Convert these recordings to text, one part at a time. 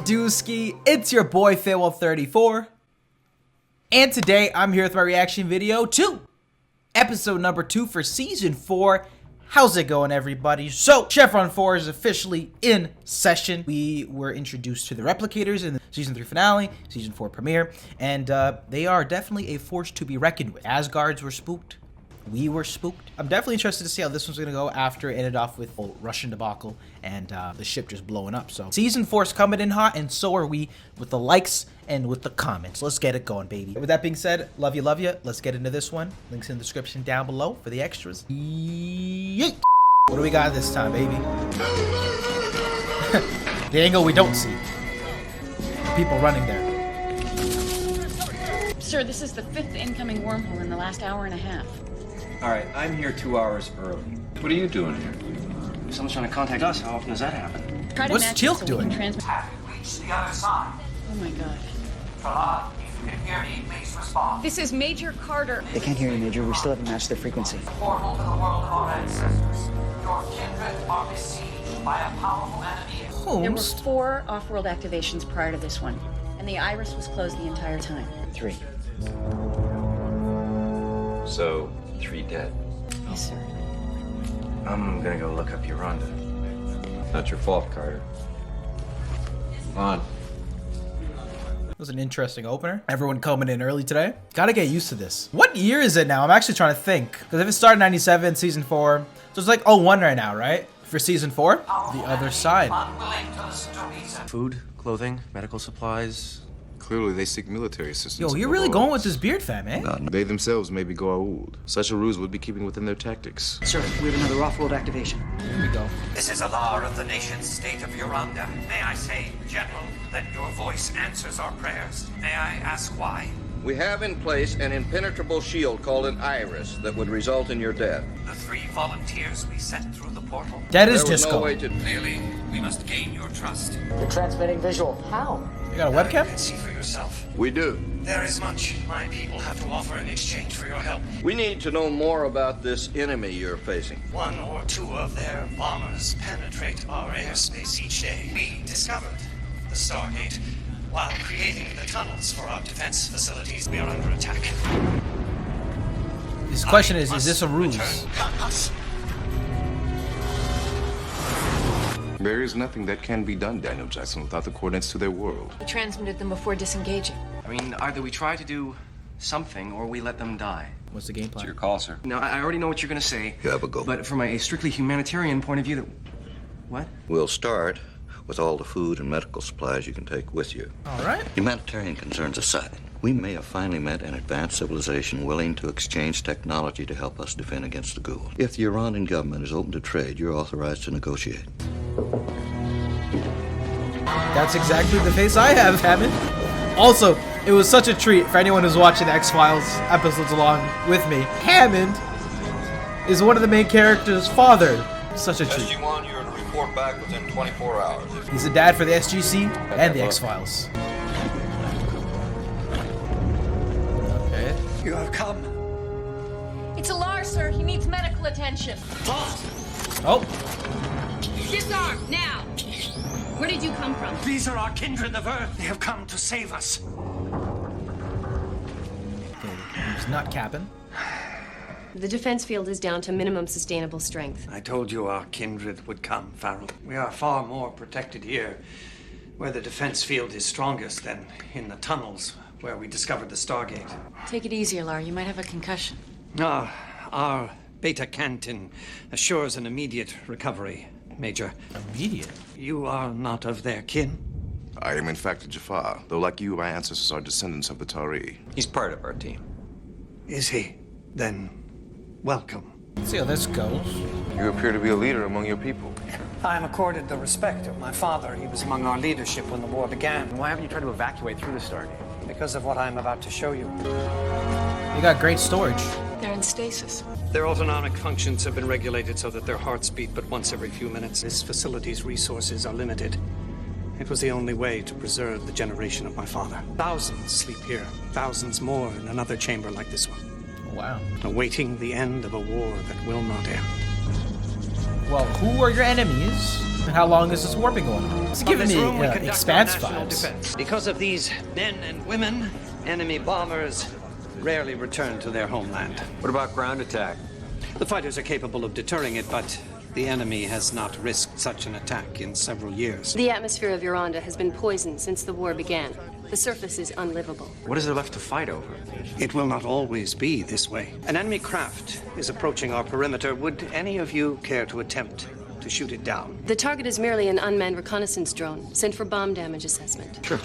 Dooski? It's your boy Faywell34, and today I'm here with my reaction video to episode number 2 for season 4. How's it going, everybody? So, Chevron 4 is officially in session. We were introduced to the replicators in the season 3 finale, season 4 premiere, and they are definitely a force to be reckoned with. Asgards were spooked. We were spooked. I'm definitely interested to see how this one's gonna go after it ended off with a Russian debacle and the ship just blowing up. So season 4's coming in hot, and so are we with the likes and with the comments. Let's get it going, baby. With that being said, love you, love you. Let's get into this one. Links in the description down below for the extras. Yeet. What do we got this time, baby? The angle we don't see. People running there. Sir, this is the 5th incoming wormhole in the last hour and a half. All right, I'm here 2 hours early. What are you doing here? If someone's trying to contact us, how often does that happen? Try to What's match Teal'c it so doing? we can transmit. Have you reached the other side? Oh my god. Trelawny, if you can hear me, please respond. This is Major Carter. They can't hear you, Major. We still haven't matched their frequency. Portal to the world of our ancestors. Your kindred are besieged by a powerful enemy. There were Holmes. 4 off-world activations prior to this one, and the iris was closed the entire time. 3. So, 3 dead. Yes, sir. I'm gonna go look up Eurondans. Not your fault, Carter. Come on. That was an interesting opener. Everyone coming in early today. Gotta get used to this. What year is it now? I'm actually trying to think. Because if it started in 97, season 4, so it's like 01 right now, right? For season 4? The other side. Unwilling to listen to reason. Food, clothing, medical supplies. Clearly, they seek military assistance. Yo, you're really going with this beard, fam, eh? They themselves may be Goa'uld. Such a ruse would be keeping within their tactics. Sir, we have another off-world activation. Here we go. This is Alar of the nation state of Eurondans. May I say, General, that your voice answers our prayers? May I ask why? We have in place an impenetrable shield called an iris that would result in your death. The 3 volunteers we sent through the portal. That is There was disco. no way to... Clearly, we must gain your trust. They're transmitting visual. How? You got a You webcam? can see for yourself. We do. There is much my people have to offer in exchange for your help. We need to know more about this enemy you're facing. 1 or 2 of their bombers penetrate our airspace each day. We discovered the Stargate while creating the tunnels for our defense facilities. We are under attack. His question is this a ruse? Us. There is nothing that can be done, Daniel Jackson, without the coordinates to their world. We transmitted them before disengaging. I mean, either we try to do something or we let them die. What's the game It's your plan? call, sir. Now, I already know what you're gonna say. You have a go. But from a strictly humanitarian point of view, that... What? We'll start with all the food and medical supplies you can take with you. All right. Humanitarian concerns aside, we may have finally met an advanced civilization willing to exchange technology to help us defend against the Goa'uld. If the Urandan government is open to trade, you're authorized to negotiate. That's exactly the face I have, Hammond. Also, it was such a treat for anyone who's watching the X-Files episodes along with me. Hammond is one of the main characters' father. Such a treat. SG-1, you're to report back within 24 hours. He's a dad for the SGC and the X-Files. Okay. You have come. It's Alar, sir. He needs medical attention. Oh, Disarm, now! Where did you come from? These are our kindred of Earth. They have come to save us. okay. He's not capping. The defense field is down to minimum sustainable strength. I told you our kindred would come, Farrell. We are far more protected here, where the defense field is strongest, than in the tunnels where we discovered the Stargate. Take it easy, Alar. You might have a concussion. Our beta canton assures an immediate recovery, Major. Immediate. You are not of their kin. I am, in fact, a Jafar, though like you, my ancestors are descendants of the Tari. He's part of our team. Is he? Then, welcome. Let's see how this goes. You appear to be a leader among your people. I am accorded the respect of my father. He was among our leadership when the war began. Why haven't you tried to evacuate through the Stargate? Because of what I am about to show you. You got great storage. They're in stasis. Their autonomic functions have been regulated so that their hearts beat but once every few minutes. This facility's resources are limited. It was the only way to preserve the generation of my father. Thousands sleep here, thousands more in another chamber like this one. Wow. Awaiting the end of a war that will not end. Well, who are your enemies? How long has this war been going on? It's giving me Expanse vibes. Defense. Because of these men and women, enemy bombers rarely return to their homeland. What about ground attack? The fighters are capable of deterring it, but the enemy has not risked such an attack in several years. The atmosphere of Eurondans has been poisoned since the war began. The surface is unlivable. What is there left to fight over? It will not always be this way. An enemy craft is approaching our perimeter. Would any of you care to attempt to shoot it down? The target is merely an unmanned reconnaissance drone sent for bomb damage assessment. Sure.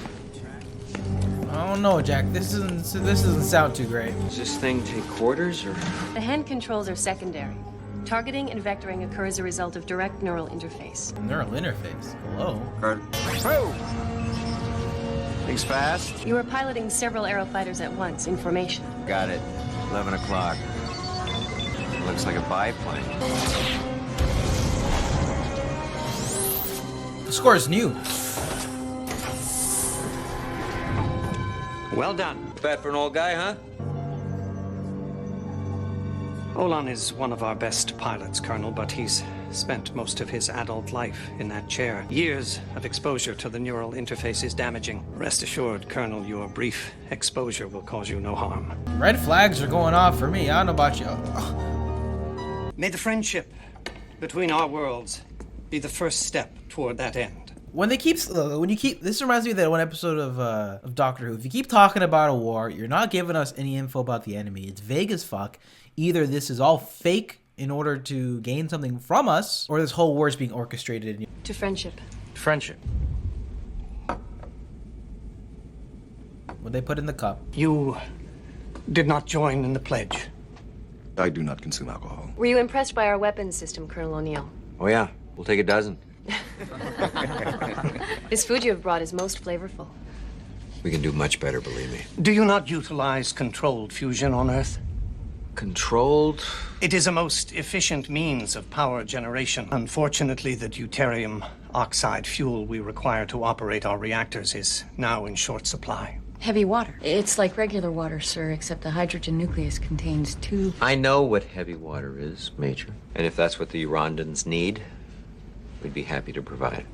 I don't know, Jack. This doesn't sound too great. Does this thing take quarters, or? The hand controls are secondary. Targeting and vectoring occur as a result of direct neural interface. Neural interface. Hello. Things fast? You are piloting several aerofighters at once in formation. Got it. 11 o'clock. Looks like a biplane. The score is new. Well done. Bad for an old guy, huh? Olan is one of our best pilots, Colonel, but he's spent most of his adult life in that chair. Years of exposure to the neural interface is damaging. Rest assured, Colonel, your brief exposure will cause you no harm. Red flags are going off for me. I don't know about you. May the friendship between our worlds be the first step toward that end. When this reminds me of that one episode of Doctor Who. If you keep talking about a war, you're not giving us any info about the enemy. It's vague as fuck. Either this is all fake in order to gain something from us, or this whole war is being orchestrated. To friendship. Friendship. What they put in the cup. You did not join in the pledge. I do not consume alcohol. Were you impressed by our weapons system, Colonel O'Neill? Oh yeah, we'll take a dozen. This food you have brought is most flavorful. We can do much better, believe me. Do you not utilize controlled fusion on Earth? Controlled? It is a most efficient means of power generation. Unfortunately, the deuterium oxide fuel we require to operate our reactors is now in short supply. Heavy water. It's like regular water, sir, except the hydrogen nucleus contains two... I know what heavy water is, Major. And if that's what the Eurondans need, we'd be happy to provide.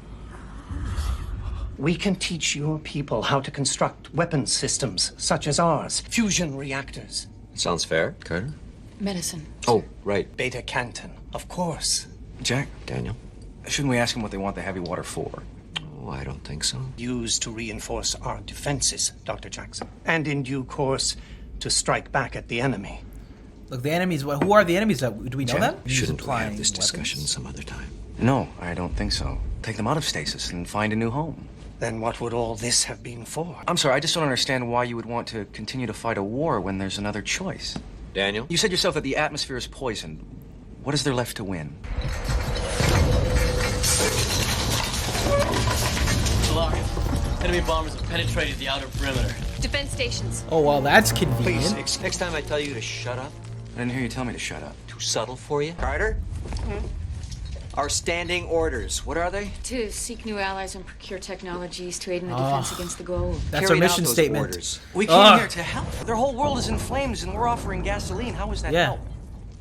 We can teach your people how to construct weapons systems such as ours. Fusion reactors. Sounds fair, Carter? Medicine. Oh, right. Beta Canton, of course. Jack, Daniel? shouldn't we ask him what they want the heavy water for? Oh, I don't think so. Used to reinforce our defenses, Dr. Jackson. And in due course, to strike back at the enemy. Look, the enemies, who are the enemies? Do we know them? Shouldn't we have this discussion some other time? No, I don't think so. Take them out of stasis and find a new home. Then what would all this have been for? I'm sorry, I just don't understand why you would want to continue to fight a war when there's another choice. Daniel? You said yourself that the atmosphere is poisoned. What is there left to win? Alarm. Enemy bombers have penetrated the outer perimeter. Defense stations. Oh, well, that's convenient. Please, next time I tell you to shut up. I didn't hear you tell me to shut up. Too subtle for you? Carter? Our standing orders, what are they? To seek new allies and procure technologies to aid in the defense against the globe. That's our mission statement. Orders. We came here to help. Their whole world is in flames and we're offering gasoline. How is that help?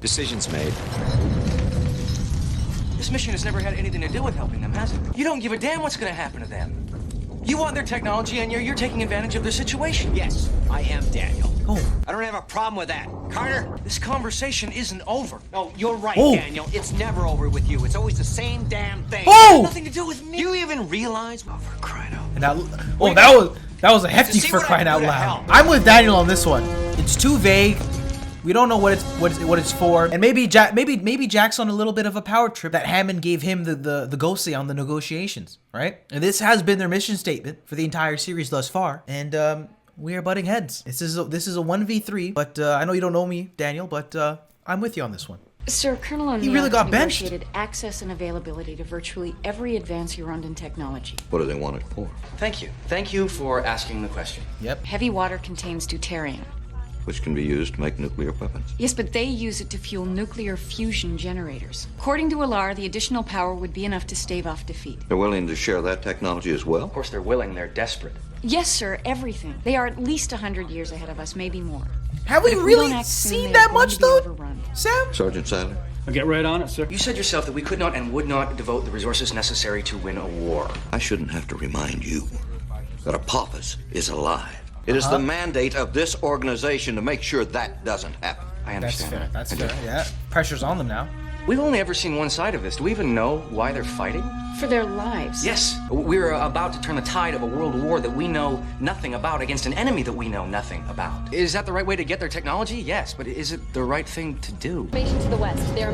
Decisions made. This mission has never had anything to do with helping them, has it? You don't give a damn what's going to happen to them. You want their technology and you're taking advantage of their situation. Yes, I am Daniel. Oh. I don't have a problem with that. Carter? This conversation isn't over. No, you're right, Oh. Daniel. It's never over with you. It's always the same damn thing. Oh! Nothing to do with me. You even realize? Oh, for crying out. And that was a hefty for crying out loud. I'm with Daniel on this one. It's too vague. We don't know what it's for. And maybe Jack's on a little bit of a power trip that Hammond gave him the go-say on the negotiations, right? And this has been their mission statement for the entire series thus far. And we are butting heads. This is a 1v3, but I know you don't know me, Daniel, but I'm with you on this one. Sir, Colonel O'Neill really got benched. negotiated access and availability to virtually every advanced Eurondan technology. What do they want it for? Thank you. Thank you for asking the question. Yep. Heavy water contains deuterium. Which can be used to make nuclear weapons. Yes, but they use it to fuel nuclear fusion generators. According to Alar, the additional power would be enough to stave off defeat. They're willing to share that technology as well? Of course, they're willing. They're desperate. Yes, sir, everything. They are at least 100 years ahead of us, maybe more. Have we But if really don't act soon, seen they are that going much to be though, overrun. Sam? Sergeant Seiler, I'll get right on it, sir. You said yourself that we could not and would not devote the resources necessary to win a war. I shouldn't have to remind you that Apophis is alive. It is the mandate of this organization to make sure that doesn't happen. I understand. That's fair. Yeah. Pressure's on them now. We've only ever seen one side of this. Do we even know why they're fighting? For their lives. Yes. We're about to turn the tide of a world war that we know nothing about against an enemy that we know nothing about. Is that the right way to get their technology? Yes, but is it the right thing to do? Information to the west. They are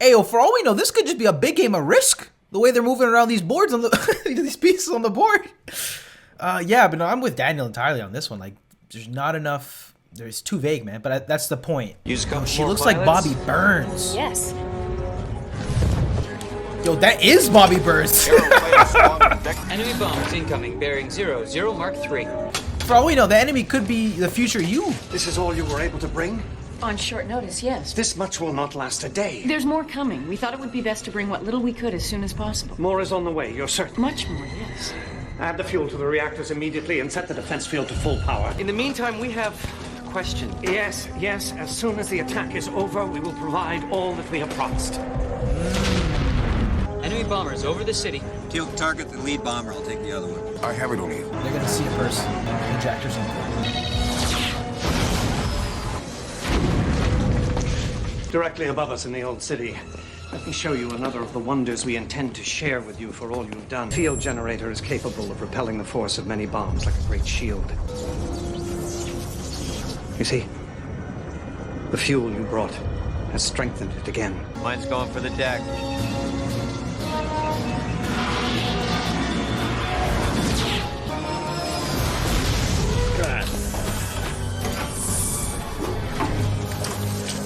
Hey, for all we know, this could just be a big game of Risk. The way they're moving around these boards on the these pieces on the board. Yeah, but no, I'm with Daniel entirely on this one. Like, there's not enough. It's too vague, man. But that's the point. She looks like Bobby Burns. Yes. Yo, that is Bobby Burns. Enemy bombers incoming, bearing 00 Mark 3. For all we know, the enemy could be the future you. This is all you were able to bring? On short notice, yes. This much will not last a day. There's more coming. We thought it would be best to bring what little we could as soon as possible. More is on the way, you're certain? Much more, yes. Add the fuel to the reactors immediately and set the defense field to full power. In the meantime, we have a question. Yes. As soon as the attack is over, we will provide all that we have promised. Enemy bombers over the city. Teal, target the lead bomber. I'll take the other one. I have it, O'Neill. They're gonna see a person. Eject or something. Directly above us in the old city. Let me show you another of the wonders we intend to share with you for all you've done. Field generator is capable of repelling the force of many bombs like a great shield. You see, the fuel you brought has strengthened it again. Mine's going for the deck.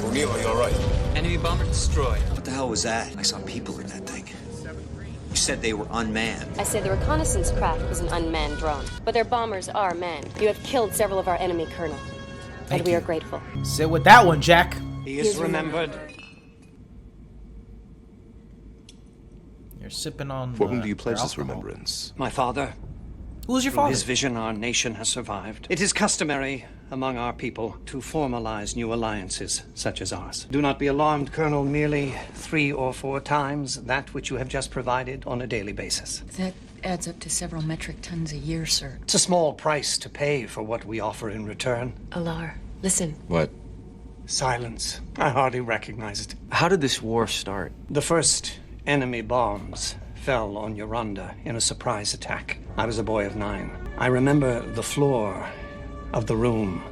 O'Neill, are you all right? Enemy bomber destroyed. What the hell was that? I saw people in that thing. You said they were unmanned. I say the reconnaissance craft was an unmanned drone, but their bombers are manned. You have killed several of our enemy, Colonel. And we are grateful. Sit with that one, Jack. He is remembered. You're sipping on. For whom do you pledge this remembrance? My father. Who was your Through father? his vision, our nation has survived. It is customary among our people to formalize new alliances such as ours. Do not be alarmed, Colonel. Merely 3 or 4 times that which you have just provided on a daily basis. That adds up to several metric tons a year, sir. It's a small price to pay for what we offer in return. Alar, listen. What? Silence. I hardly recognized. How did this war start? The first enemy bombs fell on Eurondans in a surprise attack. I was a boy of 9. I remember the floor of the room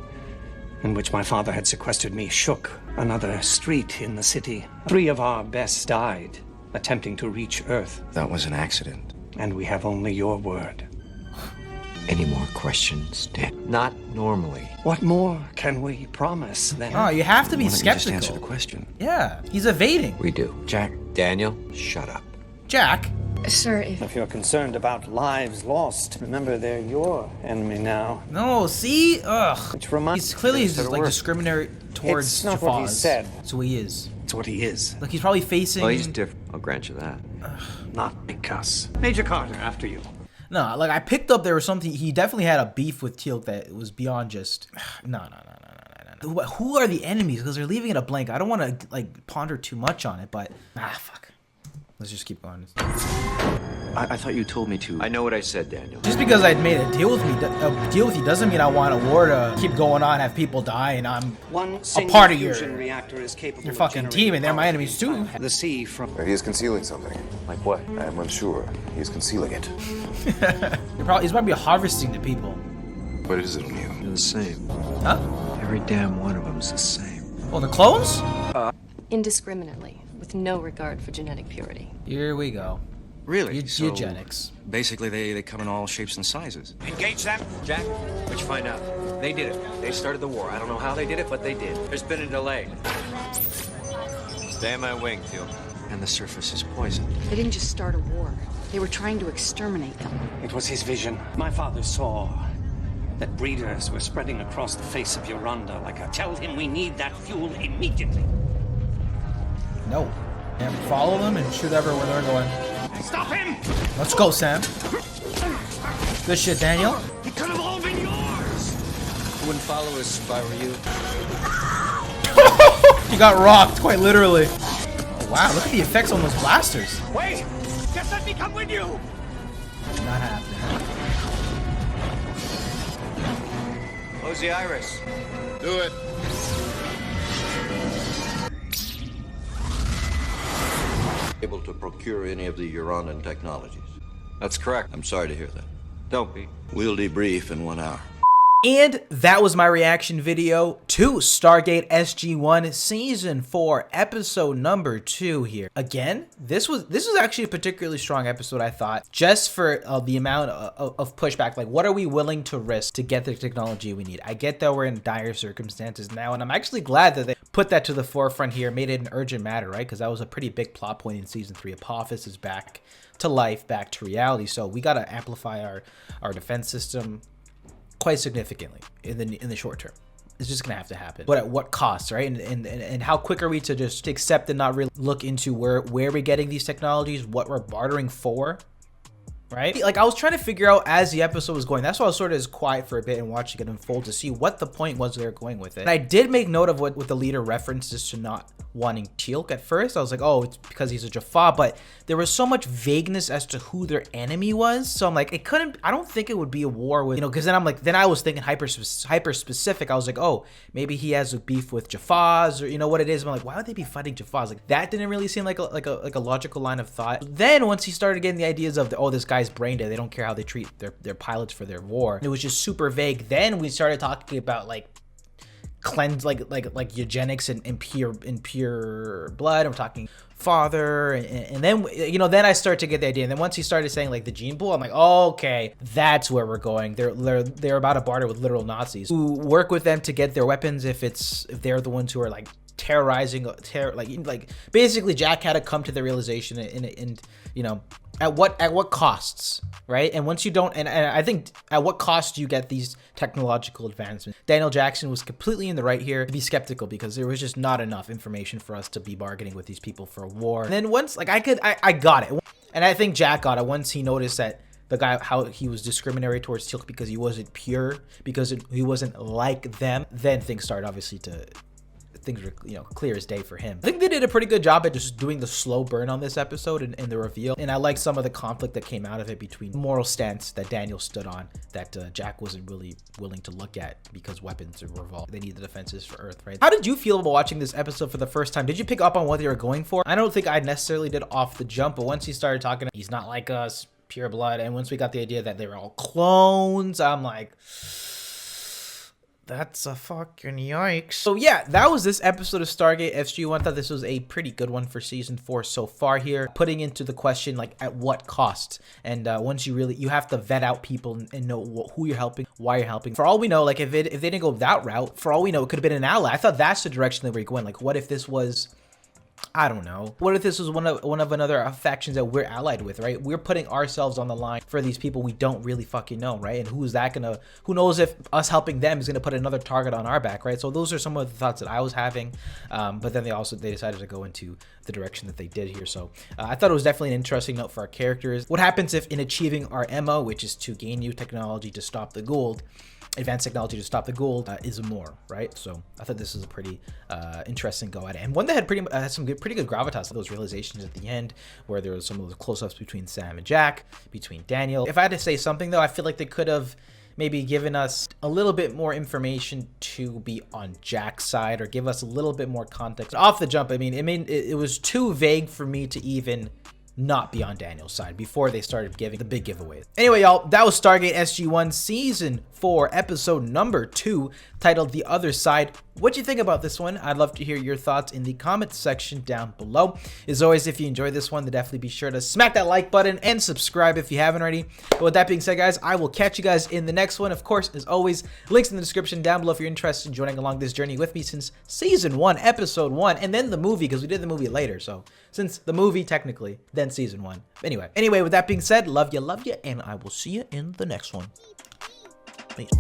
in which my father had sequestered me shook. Another street in the city. 3 of our best died attempting to reach Earth. That was an accident. And we have only your word. Any more questions, Dan? Not normally. What more can we promise then? Oh, you have to be Why don't you skeptical. just answer the question? Yeah, he's evading. We do. Jack. Daniel, shut up. Jack. Sir, If you're concerned about lives lost, remember they're your enemy now. No, see? Ugh. Which reminds He's clearly Instead just of like work. discriminatory towards It's not what he Jafaz. said. That's who he is. It's what he is. Like he's probably facing. Well, he's different. I'll grant you that. Not because. Major Carter, after you. No, like I picked up there was something. He definitely had a beef with Teal'c that was beyond just. No. Who are the enemies? Because they're leaving it a blank. I don't want to like ponder too much on it, but fuck. Let's just keep going. I thought you told me to. I know what I said, Daniel. Just because I made a deal with you doesn't mean I want a war to keep going on, have people die, and I'm One a part of your fusion reactor is capable of fucking generating team, and they're my power enemies too. The sea from. He is concealing something. Like what? I am unsure. He is concealing it. He's probably harvesting the people. What is it, O'Neill? They're the same. Huh? Every damn one of them's the same. Oh, the clones? Indiscriminately, with no regard for genetic purity. Here we go. Really? So, Eugenics. basically, they come in all shapes and sizes. Engage them. Jack, what'd you find out? They did it. They started the war. I don't know how they did it, but they did. There's been a delay. Stay on my wing, Teal. And the surface is poisoned. they didn't just start a war. They were trying to exterminate them. It was his vision. My father saw that breeders were spreading across the face of Eurondans like a. Tell him we need that fuel immediately. No. And follow them and shoot everywhere they're going. Stop him! Let's go, Sam. Good shit, Daniel. It could have all been yours. I wouldn't follow us if I were you. You got rocked, quite literally. Wow, look at the effects on those blasters. Wait! Just let me come with you! Not happening. Close the iris. Do it. Able to procure any of the Eurondan technologies? That's correct. I'm sorry to hear that. Don't be. We'll debrief in 1 hour. And that was my reaction video to Stargate SG-1 Season 4, Episode number 2 here. Again, this was actually a particularly strong episode, I thought, just for the amount of pushback. Like, what are we willing to risk to get the technology we need? I get that we're in dire circumstances now, and I'm actually glad that they put that to the forefront here, made it an urgent matter, right? Because that was a pretty big plot point in Season 3. Apophis is back to life, back to reality, so we got to amplify our defense system quite significantly in the short term. It's just gonna have to happen, but at what cost, right? And how quick are we to just accept and not really look into where we're getting these technologies, what we're bartering for, right? Like, I was trying to figure out as the episode was going. That's why I was sort of as quiet for a bit and watching it unfold to see what the point was they're going with it. And I did make note of what the leader references to not wanting Teal'c at first. I was like, oh, it's because he's a Jaffa, but there was so much vagueness as to who their enemy was. So I'm like, I don't think it would be a war with, because then I'm like, then I was thinking hyper specific. I was like, oh, maybe he has a beef with Jaffas, or what it is. I'm like, why would they be fighting Jaffas? Like, that didn't really seem like a logical line of thought. Then once he started getting the ideas of, oh, this guy's brain dead, they don't care how they treat their pilots for their war, it was just super vague. Then we started talking about like cleanse, like eugenics and pure blood. I'm talking father, and then then I start to get the idea. And then once he started saying like the gene pool, I'm like, oh, okay, that's where we're going. They're about to barter with literal Nazis who work with them to get their weapons if they're the ones who are like terrorizing, like basically Jack had to come to the realization in at what costs, right? And once you don't, and I think at what cost do you get these technological advancements? Daniel Jackson was completely in the right here to be skeptical, because there was just not enough information for us to be bargaining with these people for a war. And then once, like, I got it, and I think Jack got it once he noticed that the guy, how he was discriminatory towards Teal'c because he wasn't pure, because he wasn't like them. Then things started obviously to. Things were clear as day for him. I think they did a pretty good job at just doing the slow burn on this episode and the reveal, and I like some of the conflict that came out of it between the moral stance that Daniel stood on that Jack wasn't really willing to look at, because weapons are revolved. They need the defenses for Earth, right? How did you feel about watching this episode for the first time? Did you pick up on what they were going for? I don't think I necessarily did off the jump, but once he started talking, he's not like us, pure blood, and once we got the idea that they were all clones, I'm like, that's a fucking yikes. So yeah, that was this episode of Stargate SG-1. I thought this was a pretty good one for Season 4 so far here, putting into the question, like, at what cost? And once you have to vet out people and know who you're helping, why you're helping. For all we know, like, if they didn't go that route, for all we know, it could have been an ally. I thought that's the direction they were going. Like, what if this was, I don't know, what if this was one of another factions that we're allied with, right? We're putting ourselves on the line for these people we don't really fucking know, right? And who knows if us helping them is gonna put another target on our back, right? So those are some of the thoughts that I was having, but then they decided to go into the direction that they did here. So I thought it was definitely an interesting note for our characters. What happens if, in achieving our MO, which is to gain new technology to stop the Gould, advanced technology to stop the Gould, is more, right? So I thought this was a pretty interesting go at it, and one that had pretty good gravitas. Those realizations at the end, where there was some of those close-ups between Sam and Jack, between Daniel. If I had to say something though, I feel like they could have maybe given us a little bit more information to be on Jack's side, or give us a little bit more context off the jump. I mean, it was too vague for me to even not be on Daniel's side before they started giving the big giveaways. Anyway, y'all, that was Stargate SG-1 Season 4, Episode number 2, titled The Other Side. What'd you think about this one? I'd love to hear your thoughts in the comments section down below. As always, if you enjoyed this one, then definitely be sure to smack that like button and subscribe if you haven't already. But with that being said, guys, I will catch you guys in the next one. Of course, as always, links in the description down below if you're interested in joining along this journey with me since Season 1, Episode 1, and then the movie, because we did the movie later. So since the movie, technically, then Season 1. Anyway, with that being said, love you, and I will see you in the next one. Peace.